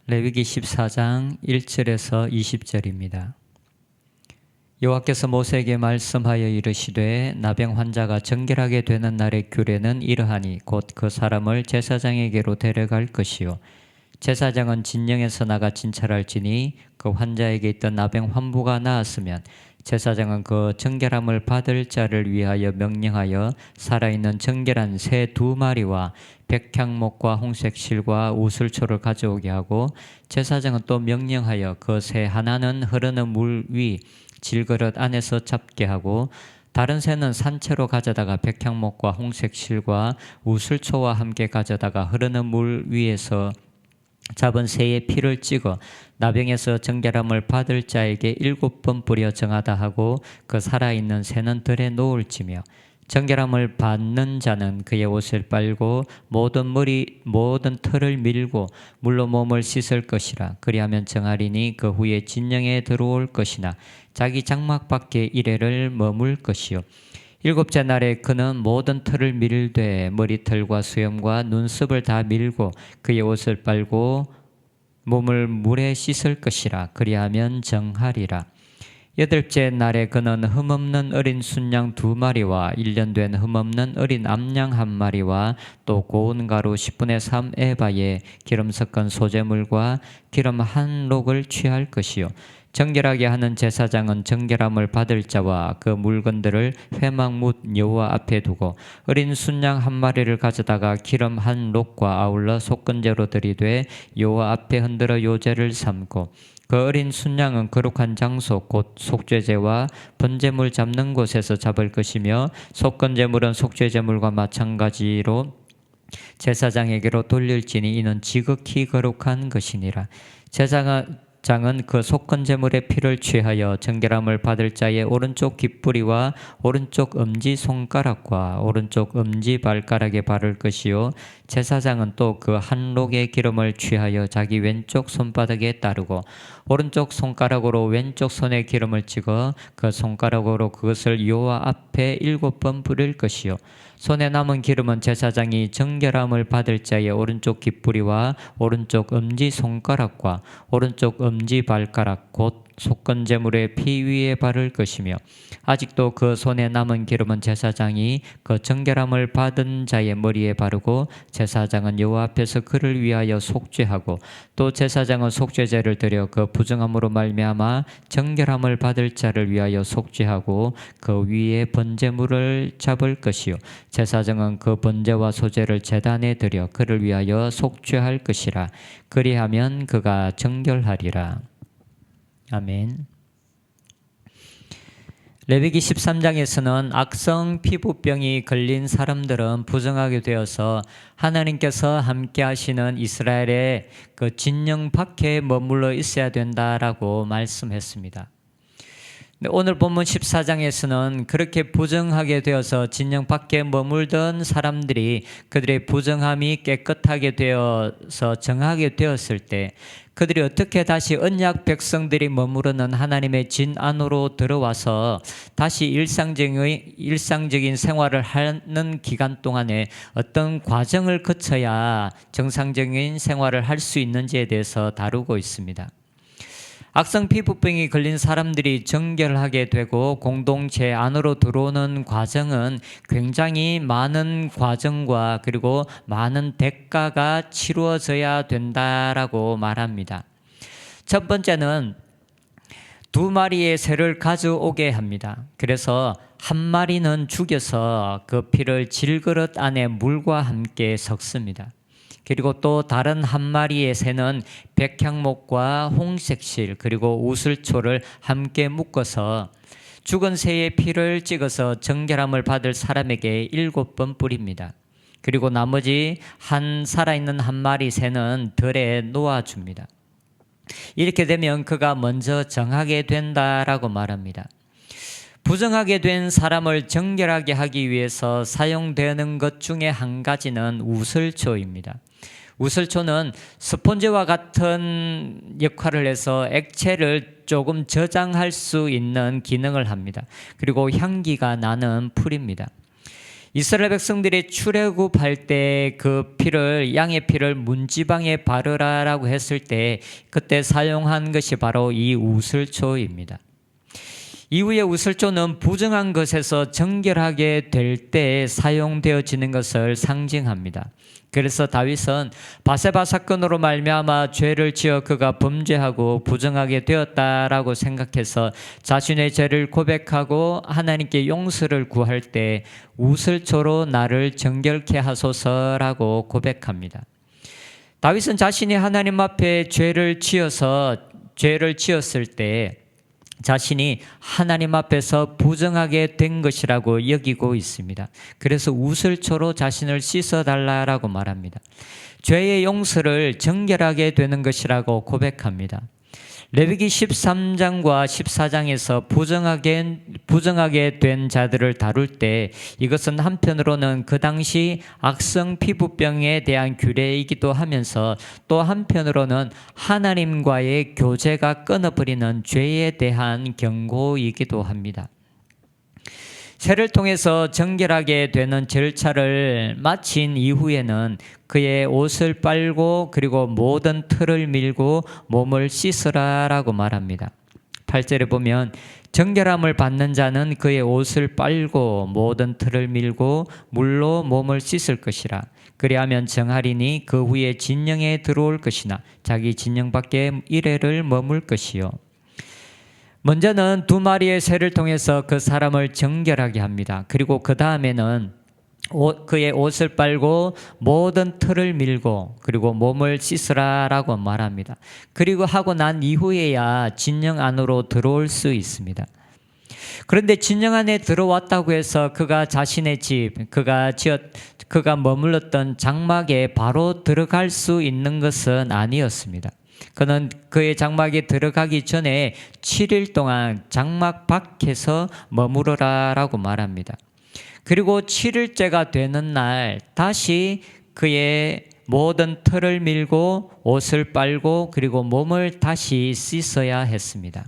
레위기 14장 1절에서 20절입니다. 여호와께서 모세에게 말씀하여 이르시되 나병 환자가 정결하게 되는 날의 규례는 이러하니 곧 그 사람을 제사장에게로 데려갈 것이요 제사장은 진영에서 나가 진찰할지니 그 환자에게 있던 나병 환부가 나았으면 제사장은 그 정결함을 받을 자를 위하여 명령하여 살아있는 정결한 새 2마리와 백향목과 홍색 실과 우슬초를 가져오게 하고 제사장은 또 명령하여 그 새 하나는 흐르는 물 위 질그릇 안에서 잡게 하고 다른 새는 산채로 가져다가 백향목과 홍색 실과 우슬초와 함께 가져다가 흐르는 물 위에서 잡은 새의 피를 찍어 나병에서 정결함을 받을 자에게 7번 뿌려 정하다 하고 그 살아있는 새는 들에 놓을지며 정결함을 받는 자는 그의 옷을 빨고 모든 털을 밀고 물로 몸을 씻을 것이라. 그리하면 정하리니 그 후에 진영에 들어올 것이나 자기 장막 밖에 이래를 머물 것이요 7째 날에 그는 모든 털을 밀되 머리털과 수염과 눈썹을 다 밀고 그의 옷을 빨고 몸을 물에 씻을 것이라. 그리하면 정하리라. 8째 날에 그는 흠없는 어린 순양 2마리와 1년 된 흠없는 어린 암양 1마리와 또 고운 가루 10분의 3 에바에 기름 섞은 소재물과 기름 1록을 취할 것이요 정결하게 하는 제사장은 정결함을 받을 자와 그 물건들을 회막뭇 여호와 앞에 두고 어린 순양 1마리를 가져다가 기름 1록과 아울러 속건제로 드리되 여호와 앞에 흔들어 요제를 삼고 그 어린 순양은 거룩한 장소 곧 속죄제와 번제물 잡는 곳에서 잡을 것이며 속건제물은 속죄제물과 마찬가지로 제사장에게로 돌릴지니 이는 지극히 거룩한 것이니라. 제사장은 그 속건제물의 피를 취하여 정결함을 받을 자의 오른쪽 귓뿌리와 오른쪽 엄지손가락과 오른쪽 엄지발가락에 바를 것이요 제사장은 또 그 1록의 기름을 취하여 자기 왼쪽 손바닥에 따르고 오른쪽 손가락으로 왼쪽 손에 기름을 찍어 그 손가락으로 그것을 여호와 앞에 7번 뿌릴 것이요 손에 남은 기름은 제사장이 정결함을 받을 자의 오른쪽 귓뿌리와 오른쪽 엄지손가락과 오른쪽 엄지발가락 곧 속건제물의 피 위에 바를 것이며 아직도 그 손에 남은 기름은 제사장이 그 정결함을 받은 자의 머리에 바르고 제사장은 여호와 앞에서 그를 위하여 속죄하고 또 제사장은 속죄제를 드려 그 부정함으로 말미암아 정결함을 받을 자를 위하여 속죄하고 그 위에 번제물을 잡을 것이요 제사장은 그 번제와 소제를 제단에 드려 그를 위하여 속죄할 것이라. 그리하면 그가 정결하리라. 아멘. 레위기 13장에서는 악성 피부병이 걸린 사람들은 부정하게 되어서 하나님께서 함께 하시는 이스라엘의 그 진영 밖에 머물러 있어야 된다라고 말씀했습니다. 오늘 본문 14장에서는 그렇게 부정하게 되어서 진영 밖에 머물던 사람들이 그들의 부정함이 깨끗하게 되어서 정하게 되었을 때 그들이 어떻게 다시 언약 백성들이 머무르는 하나님의 진 안으로 들어와서 다시 일상적인 생활을 하는 기간 동안에 어떤 과정을 거쳐야 정상적인 생활을 할 수 있는지에 대해서 다루고 있습니다. 악성 피부병이 걸린 사람들이 정결하게 되고 공동체 안으로 들어오는 과정은 굉장히 많은 과정과 그리고 많은 대가가 치루어져야 된다라고 말합니다. 첫 번째는 2마리의 새를 가져오게 합니다. 그래서 1마리는 죽여서 그 피를 질그릇 안에 물과 함께 섞습니다. 그리고 또 다른 1마리의 새는 백향목과 홍색실 그리고 우슬초를 함께 묶어서 죽은 새의 피를 찍어서 정결함을 받을 사람에게 7번 뿌립니다. 그리고 나머지 살아있는 1마리 새는 들에 놓아줍니다. 이렇게 되면 그가 먼저 정하게 된다라고 말합니다. 부정하게 된 사람을 정결하게 하기 위해서 사용되는 것 중에 한 가지는 우슬초입니다. 우슬초는 스폰지와 같은 역할을 해서 액체를 조금 저장할 수 있는 기능을 합니다. 그리고 향기가 나는 풀입니다. 이스라엘 백성들이 출애굽할 때 그 피를, 양의 피를 문지방에 바르라라고 했을 때 그때 사용한 것이 바로 이 우슬초입니다. 이후에 우슬초는 부정한 것에서 정결하게 될 때 사용되어지는 것을 상징합니다. 그래서 다윗은 바세바 사건으로 말미암아 죄를 지어 그가 범죄하고 부정하게 되었다라고 생각해서 자신의 죄를 고백하고 하나님께 용서를 구할 때 우슬초로 나를 정결케 하소서라고 고백합니다. 다윗은 자신이 하나님 앞에 죄를 지었을 때 자신이 하나님 앞에서 부정하게 된 것이라고 여기고 있습니다. 그래서 우슬초로 자신을 씻어달라고 말합니다. 죄의 용서를 정결하게 되는 것이라고 고백합니다. 레위기 13장과 14장에서 부정하게 된 자들을 다룰 때 이것은 한편으로는 그 당시 악성 피부병에 대한 규례이기도 하면서 또 한편으로는 하나님과의 교제가 끊어버리는 죄에 대한 경고이기도 합니다. 세를 통해서 정결하게 되는 절차를 마친 이후에는 그의 옷을 빨고 그리고 모든 틀을 밀고 몸을 씻으라라고 말합니다. 8절에 보면 정결함을 받는 자는 그의 옷을 빨고 모든 틀을 밀고 물로 몸을 씻을 것이라. 그리하면 정하리니 그 후에 진영에 들어올 것이나 자기 진영 밖에 이래를 머물 것이요. 먼저는 2마리의 새를 통해서 그 사람을 정결하게 합니다. 그리고 그 다음에는 그의 옷을 빨고 모든 틀을 밀고 그리고 몸을 씻으라라고 말합니다. 그리고 하고 난 이후에야 진영 안으로 들어올 수 있습니다. 그런데 진영 안에 들어왔다고 해서 그가 자신의 집, 그가 머물렀던 장막에 바로 들어갈 수 있는 것은 아니었습니다. 그는 그의 장막에 들어가기 전에 7일 동안 장막 밖에서 머무르라라고 말합니다. 그리고 7일째가 되는 날 다시 그의 모든 털을 밀고 옷을 빨고 그리고 몸을 다시 씻어야 했습니다.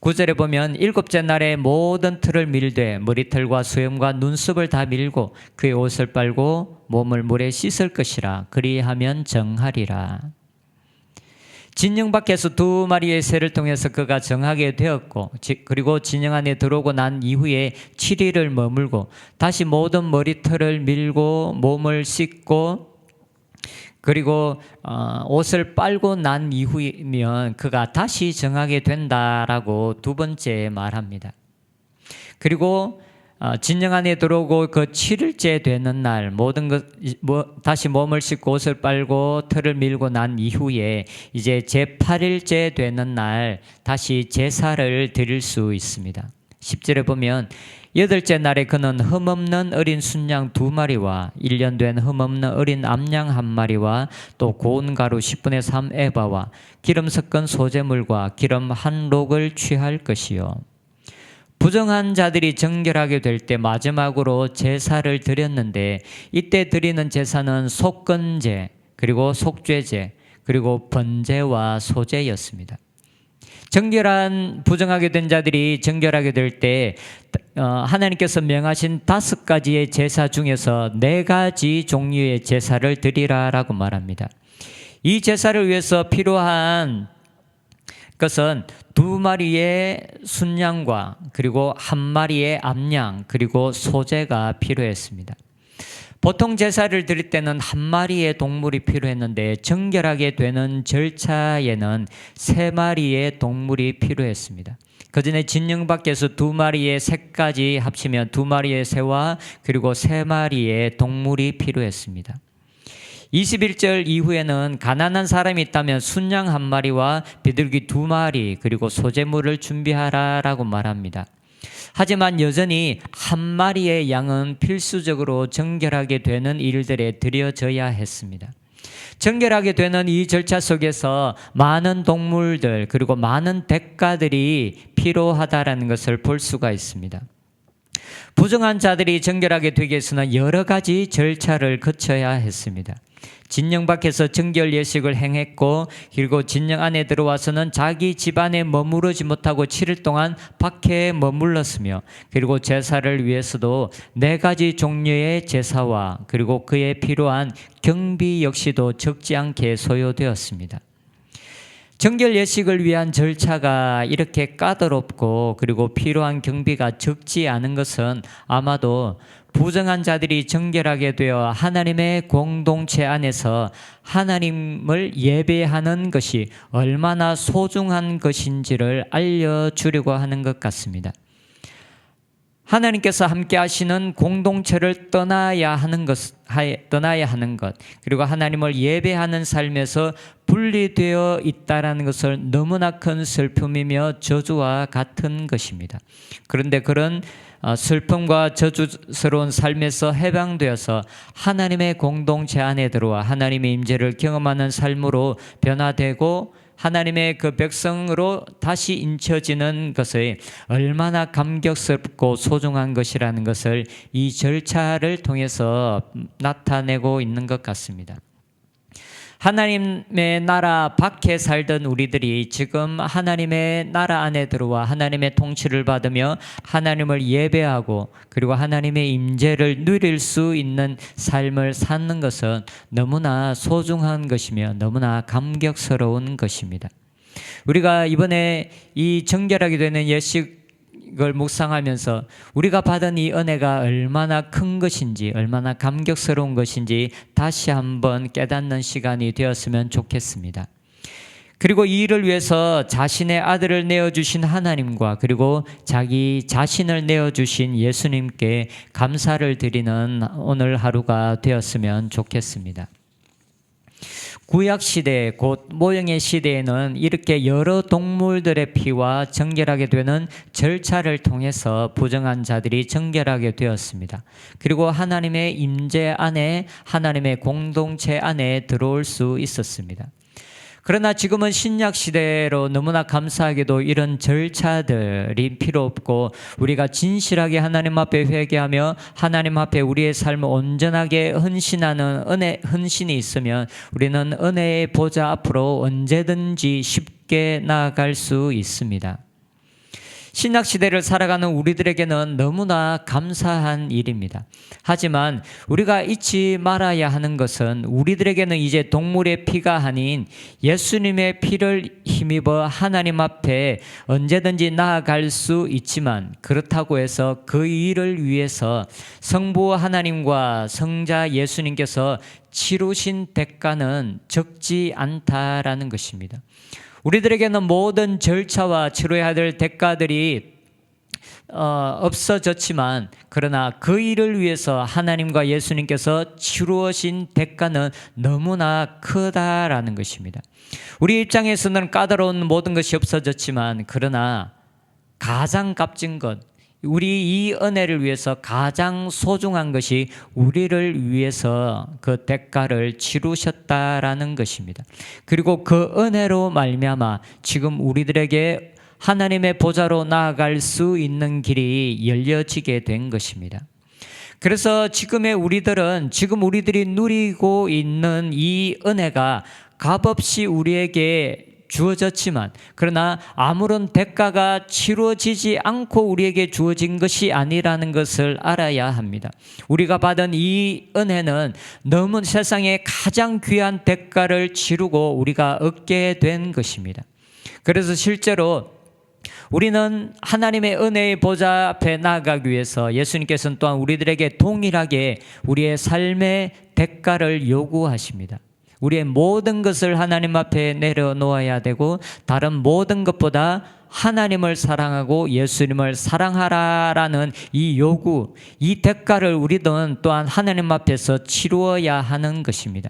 9절에 보면 7째 날에 모든 털을 밀되 머리털과 수염과 눈썹을 다 밀고 그의 옷을 빨고 몸을 물에 씻을 것이라. 그리하면 정하리라. 진영 밖에서 2마리의 새를 통해서 그가 정하게 되었고 그리고 진영 안에 들어오고 난 이후에 7일을 머물고 다시 모든 머리털을 밀고 몸을 씻고 그리고 옷을 빨고 난 이후이면 그가 다시 정하게 된다라고 2번째 말합니다. 그리고 진영 안에 들어오고 그 7일째 되는 날 다시 몸을 씻고 옷을 빨고 털을 밀고 난 이후에 이제 제8일째 되는 날 다시 제사를 드릴 수 있습니다. 10절에 보면 8째 날에 그는 흠없는 어린 순양 2마리와 1년 된 흠없는 어린 암양 1마리와 또 고운 가루 10분의 3 에바와 기름 섞은 소재물과 기름 1록을 취할 것이요. 부정한 자들이 정결하게 될 때 마지막으로 제사를 드렸는데 이때 드리는 제사는 속건제 그리고 속죄제 그리고 번제와 소제였습니다. 부정하게 된 자들이 정결하게 될 때 하나님께서 명하신 5가지의 제사 중에서 4가지 종류의 제사를 드리라라고 말합니다. 이 제사를 위해서 필요한 것은 2마리의 순양과 그리고 1마리의 암양 그리고 소제가 필요했습니다. 보통 제사를 드릴 때는 1마리의 동물이 필요했는데 정결하게 되는 절차에는 3마리의 동물이 필요했습니다. 그 전에 진영 밖에서 2마리의 새까지 합치면 2마리의 새와 그리고 3마리의 동물이 필요했습니다. 21절 이후에는 가난한 사람이 있다면 순양 1마리와 비둘기 2마리 그리고 소재물을 준비하라라고 말합니다. 하지만 여전히 1마리의 양은 필수적으로 정결하게 되는 일들에 드려져야 했습니다. 정결하게 되는 이 절차 속에서 많은 동물들 그리고 많은 대가들이 필요하다라는 것을 볼 수가 있습니다. 부정한 자들이 정결하게 되기 위해서는 여러 가지 절차를 거쳐야 했습니다. 진영 밖에서 정결 예식을 행했고, 그리고 진영 안에 들어와서는 자기 집안에 머무르지 못하고 7일 동안 밖에 머물렀으며, 그리고 제사를 위해서도 4가지 종류의 제사와 그리고 그에 필요한 경비 역시도 적지 않게 소요되었습니다. 정결 예식을 위한 절차가 이렇게 까다롭고 그리고 필요한 경비가 적지 않은 것은 아마도 부정한 자들이 정결하게 되어 하나님의 공동체 안에서 하나님을 예배하는 것이 얼마나 소중한 것인지를 알려주려고 하는 것 같습니다. 하나님께서 함께 하시는 공동체를 떠나야 하는 것, 그리고 하나님을 예배하는 삶에서 분리되어 있다는 것을 너무나 큰 슬픔이며 저주와 같은 것입니다. 그런데 그런 슬픔과 저주스러운 삶에서 해방되어서 하나님의 공동체 안에 들어와 하나님의 임재를 경험하는 삶으로 변화되고 하나님의 그 백성으로 다시 인쳐지는 것이 얼마나 감격스럽고 소중한 것이라는 것을 이 절차를 통해서 나타내고 있는 것 같습니다. 하나님의 나라 밖에 살던 우리들이 지금 하나님의 나라 안에 들어와 하나님의 통치를 받으며 하나님을 예배하고 그리고 하나님의 임재를 누릴 수 있는 삶을 사는 것은 너무나 소중한 것이며 너무나 감격스러운 것입니다. 우리가 이번에 이 정결하게 되는 예식을 묵상하면서 우리가 받은 이 은혜가 얼마나 큰 것인지, 얼마나 감격스러운 것인지 다시 한번 깨닫는 시간이 되었으면 좋겠습니다. 그리고 이 일을 위해서 자신의 아들을 내어주신 하나님과 그리고 자기 자신을 내어주신 예수님께 감사를 드리는 오늘 하루가 되었으면 좋겠습니다. 구약시대 곧 모형의 시대에는 이렇게 여러 동물들의 피와 정결하게 되는 절차를 통해서 부정한 자들이 정결하게 되었습니다. 그리고 하나님의 임재 안에 하나님의 공동체 안에 들어올 수 있었습니다. 그러나 지금은 신약 시대로 너무나 감사하게도 이런 절차들이 필요 없고 우리가 진실하게 하나님 앞에 회개하며 하나님 앞에 우리의 삶을 온전하게 헌신하는 헌신이 있으면 우리는 은혜의 보좌 앞으로 언제든지 쉽게 나아갈 수 있습니다. 신약 시대를 살아가는 우리들에게는 너무나 감사한 일입니다. 하지만 우리가 잊지 말아야 하는 것은 우리들에게는 이제 동물의 피가 아닌 예수님의 피를 힘입어 하나님 앞에 언제든지 나아갈 수 있지만 그렇다고 해서 그 일을 위해서 성부 하나님과 성자 예수님께서 치르신 대가는 적지 않다라는 것입니다. 우리들에게는 모든 절차와 치러야 될 대가들이 없어졌지만 그러나 그 일을 위해서 하나님과 예수님께서 치루어진 대가는 너무나 크다라는 것입니다. 우리 입장에서는 까다로운 모든 것이 없어졌지만 그러나 가장 값진 것, 우리 이 은혜를 위해서 가장 소중한 것이 우리를 위해서 그 대가를 치르셨다라는 것입니다. 그리고 그 은혜로 말미암아 지금 우리들에게 하나님의 보좌로 나아갈 수 있는 길이 열려지게 된 것입니다. 그래서 지금의 우리들은 지금 우리들이 누리고 있는 이 은혜가 값없이 우리에게 주어졌지만 그러나 아무런 대가가 치루어지지 않고 우리에게 주어진 것이 아니라는 것을 알아야 합니다. 우리가 받은 이 은혜는 너무 세상에 가장 귀한 대가를 치르고 우리가 얻게 된 것입니다. 그래서 실제로 우리는 하나님의 은혜의 보좌 앞에 나아가기 위해서 예수님께서는 또한 우리들에게 동일하게 우리의 삶의 대가를 요구하십니다. 우리의 모든 것을 하나님 앞에 내려놓아야 되고 다른 모든 것보다 하나님을 사랑하고 예수님을 사랑하라라는 이 요구, 이 대가를 우리는 또한 하나님 앞에서 치루어야 하는 것입니다.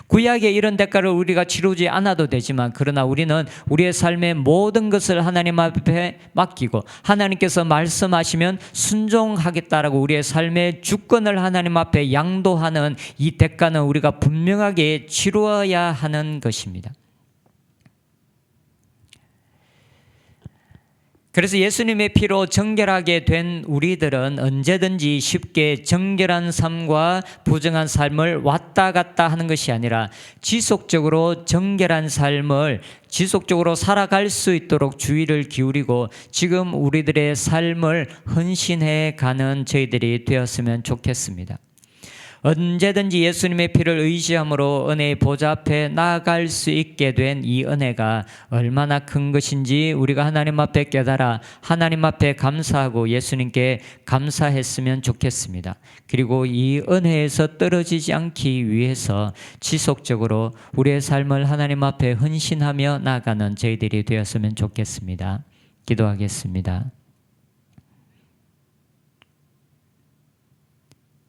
구약에 이런 대가를 우리가 치르지 않아도 되지만 그러나 우리는 우리의 삶의 모든 것을 하나님 앞에 맡기고 하나님께서 말씀하시면 순종하겠다라고 우리의 삶의 주권을 하나님 앞에 양도하는 이 대가는 우리가 분명하게 치루어야 하는 것입니다. 그래서 예수님의 피로 정결하게 된 우리들은 언제든지 쉽게 정결한 삶과 부정한 삶을 왔다 갔다 하는 것이 아니라 지속적으로 정결한 삶을 지속적으로 살아갈 수 있도록 주의를 기울이고 지금 우리들의 삶을 헌신해 가는 저희들이 되었으면 좋겠습니다. 언제든지 예수님의 피를 의지함으로 은혜의 보좌 앞에 나아갈 수 있게 된 이 은혜가 얼마나 큰 것인지 우리가 하나님 앞에 깨달아 하나님 앞에 감사하고 예수님께 감사했으면 좋겠습니다. 그리고 이 은혜에서 떨어지지 않기 위해서 지속적으로 우리의 삶을 하나님 앞에 헌신하며 나아가는 저희들이 되었으면 좋겠습니다. 기도하겠습니다.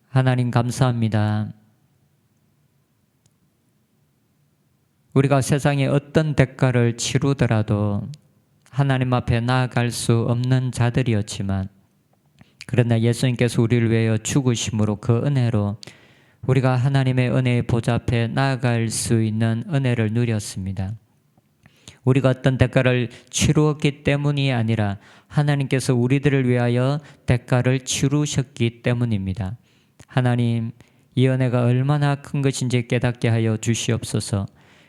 하나님 감사합니다. 우리가 세상에 어떤 대가를 치르더라도 하나님 앞에 나아갈 수 없는 자들이었지만 그러나 예수님께서 우리를 위하여 죽으심으로 그 은혜로 우리가 하나님의 은혜의 보좌 앞에 나아갈 수 있는 은혜를 누렸습니다. 우리가 어떤 대가를 치루었기 때문이 아니라 하나님께서 우리들을 위하여 대가를 치루셨기 때문입니다. 하나님, 이 은혜가 얼마나 큰 것인지 깨닫게 하여 주시옵소서.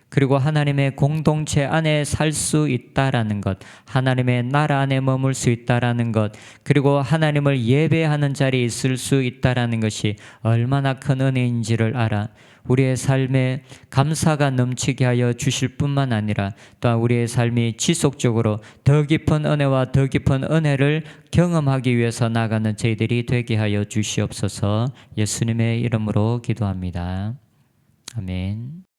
그리고 하나님의 공동체 안에 살 수 있다라는 것, 하나님의 나라 안에 머물 수 있다라는 것, 그리고 하나님을 예배하는 자리에 있을 수 있다라는 것이 얼마나 큰 은혜인지를 알아 우리의 삶에 감사가 넘치게 하여 주실 뿐만 아니라 또한 우리의 삶이 지속적으로 더 깊은 은혜와 더 깊은 은혜를 경험하기 위해서 나가는 저희들이 되게 하여 주시옵소서. 예수님의 이름으로 기도합니다. 아멘.